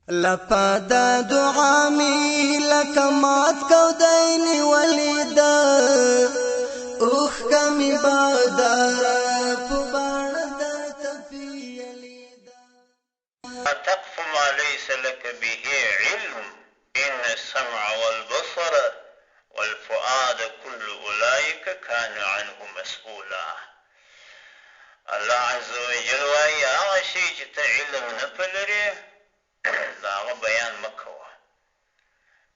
لپا دا دعا می لکمات کو دینی ولیدا اوخ کمی بادارا پبان در تفی یلیدا تقف ما ليس لك به علم إن السمع والبصر والفؤاد كل أولئك كان عنه مسؤولا. الله عز وجل وایي هغه شی چې ته علم نه پلرې د هغه بیان مه کوه.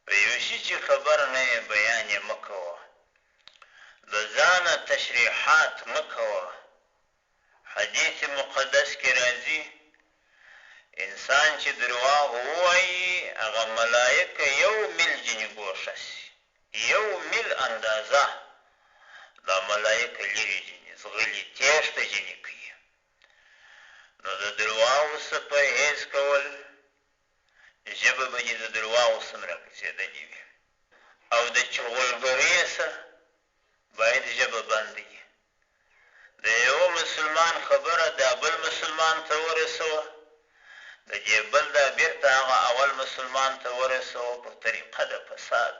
په یو شي چې خبر نه یې بیان یې مه کوه. د ځانه تشریحات مه کوه. حدیث مقدس کې راځي انسان چې درواغ ووایي هغه ملایکه یو میل ځینې ګوښه سي، یو میل اندازه دا ملایکه لرې ځینې ځغلي تېښته ځینې کوي. نو د درواغو څه پرهیز کول، ژبه به دې د درواغو څومره ګرځېدلې وي، او د چغلګرۍ څه باید ژبه بنده وي. د یو مسلمان خبره دا بل مسلمان ته ورسوه، د دې بل دا بیرته هغه اول مسلمان ته ورسوه په طریقه د فساد.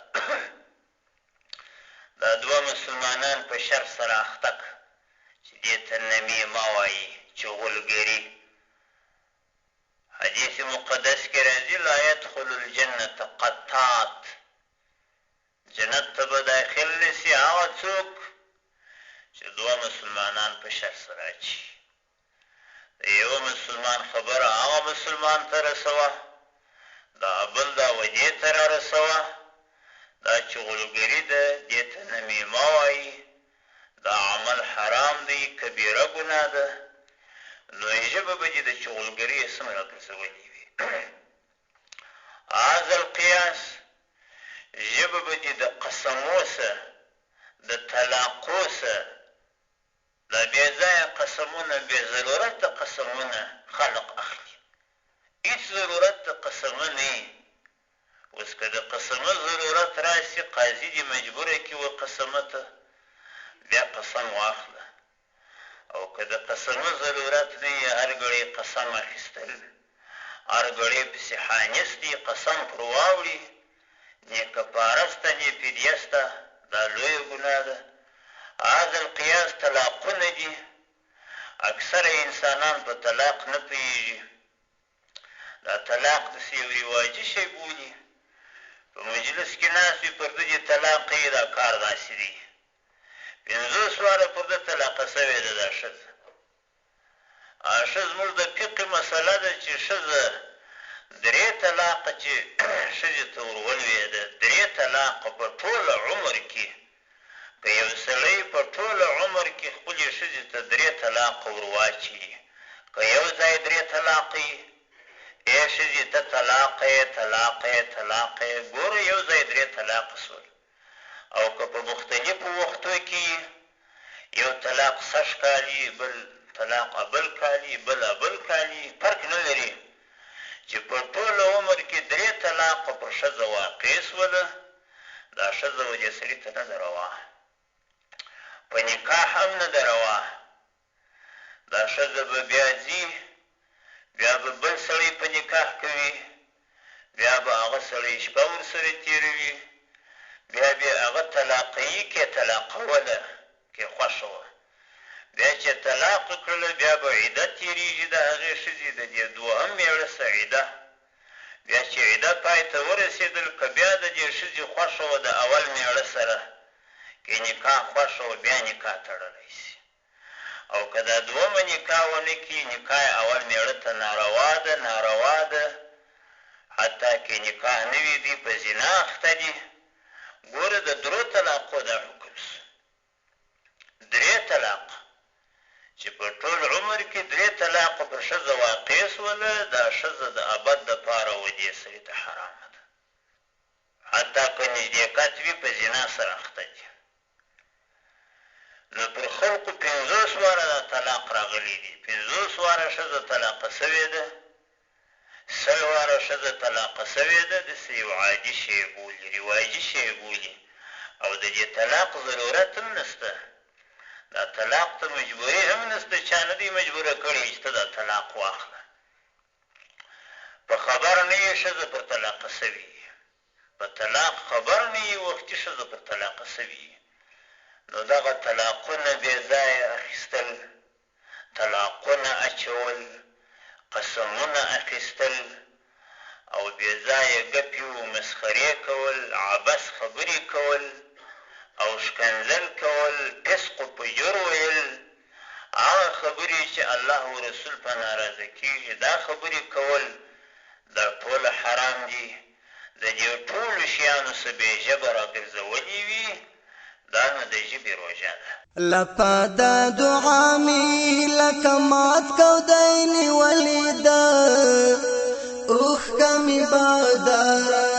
دا دوه مسلمانان په شر سره اخته که چې دې ته نمیمه وایي، چغلګري. حدیث مقدس کې راځي لا يدخل الجنة قطات، جنت ته به داخل نسي هغه څوک چې دوه مسلمانان په شر سره اچي. د یو مسلمان خبره هغه مسلمان ته رسوه، دا بل دا ودې ته رارسوه، دا چغلګري ده، دې ته نمیمه وایي، دا عمل حرام دی، کبیره ګناه ده. نو ژبه به دې د چغلګرۍ څومره ګرځولې وي. هذا القیاس ژبه به دې د قسمو څه، د طلاقو څه، دا بې ځایه قسمونه، بې ضرورته قسمونه خلق اخلي. هېڅ ضرورت د قسمه نه وي. اوس که د قسمه ضرورت راشي قاضي دې مجبوره کړي و قسمه ته بیا قسم واخله، او که د قسمه ضرورت نه وي هر ګړی قسم اخیستل، هر ګړی پسې حانیستی قسم پر واوړي، نه کفاره شته نه فدیه شته، دا لویه ګناه ده. هذا القیاس طلاقونه دي. اکثره انسانان په طلاق نه پوهېږي. دا طلاق داسې یو رواجي شی بولي. په مجلس کې ناست وي پر ده دې طلاق یې، دا کار داسې دی. 50 واره پر ده طلاقه سوې ده دا ښځه. ښه زموږ د فقې مسله ده چې ښځه 3 طلاقه چې ښځې ته ور ولوېده، 3 طلاقه په ټوله عمر کې، که یو سړی په ټوله عمر کې خپلې ښځې ته 3 طلاقه ور واچوي، که یو ځای 3 طلاقه وي، ای ښځې ته طلاقه یې طلاقه یې طلاقه یې، ګوره یو ځای 3 طلاقه شول. او که په مختلفو وختو کې یو طلاق 6 کالي، بل طلاق بل کالي، بل کالي، فرق نه لري، چې په ټوله عمر کې 3 طلاقه پر ښځه واقع شوله، دا ښځه و دې سړي ته نه ده روا، په نکاح هم نه ده روا. دا ښځه به بیا ځي، بیا به بل سړی په نکاح کوي، بیا به هغه سړی شپه ورسره تېروي، بیا بیا هغه طلاقیي کې طلاقوله کې خوښه وه، بیا چې طلاق کړله بیا به عده تېرېږي د هغې ښځې، د دې 2هم میړه څه عده. بیا چې عده پای ته ورسېدل، که بیا د دې ښځې خوښه وه د اول میړه سره، کې نکاح خوښه وه، بیا نکاح تړلی شي. او که دا 2مه نکاح ونه کړي، نکاح اول میړه ته ناروا ده، ناروا ده. حتی که نکاح نه وي، دوی په زنا اخته دي. ګوره د 3 طلاقو دا حکم شو، 3 طلاقه چې په ټول عمر کې 3 طلاقه پر ښځه واقع شوله، دا ښځه د ابد دپاره و دې سړي ته حرامه ده. حتی که نږدېکت وي په زنا سره اخته دي. نو پر خلقو 50 واره دا طلاق راغلی دي. 50 واره ښځه طلاقه سوې ده، 100 واره ښځه طلاقه سوې ده. داسې یو عادي شی بولي، رواجي شی بولي، او د دې طلاق ضرورت هم نشته. دا طلاق ته مجبوري هم نشته، چا نه دی مجبوره کړی چې ته دا طلاق واخله. په خبر نه یې ښځه پر طلاقه سوې په طلاق خبر نه یې وختي ښځه پر طلاقه سوې نو دغه طلاقونه بې ځایه اخیستل طلاقونه اچول قسمونه اخیستل او بې ځایه ګپې و مسخرې کول عبث خبرې کول او ښکنځل کول فسق و فجور ویل هغه خبرې چې الله و رسول په ناراضه کېږي دا خبرې کول دا ټول حرام دي د دې ټولو شیانو څه بې ژبه راګرځولې وي دا نو د ژبې روژه ده لپا دا دعا می لکه مات کو دی نیولې ده اوښکه مې باداره